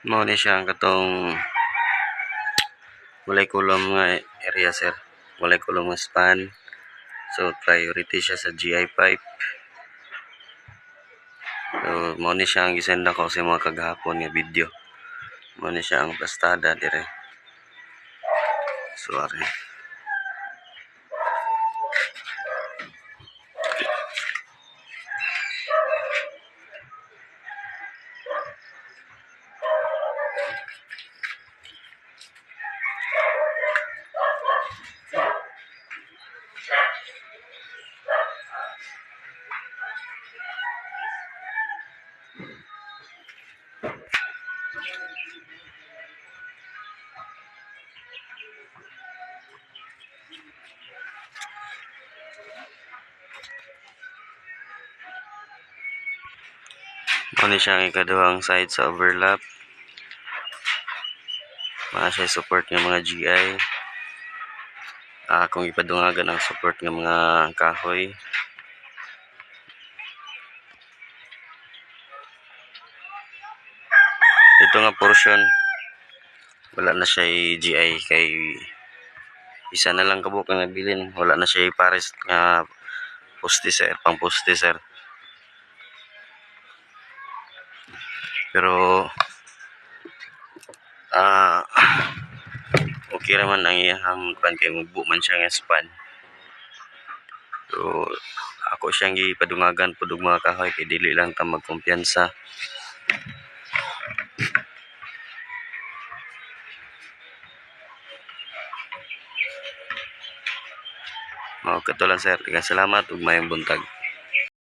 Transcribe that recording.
Mao ni siya ang katong walay kulom nga area sir, walay kulom nga span, so priority siya sa GI pipe. So mao ni siya ang gisend ako sa mga kagahapon nga video, mao ni siya ang pastada dire. Sorry. Mao ni siya ang ikaduhang side sa overlap. Mga siya support ng mga GI. Kung ipadungagan ang support ng mga kahoy. Ito nga portion, wala na siya GI kay isa na lang kabuk ang nabilin. Wala na siya pares nga poste sir, pang poste sir. Pero okay naman ang iyang kuan kay mugbo man siya nga span. So ako siyang gipadungagan pud og mga kahoy kay dili lang ta magkumpiyansa. Mao kato lang sir, salamat ug mayong buntag.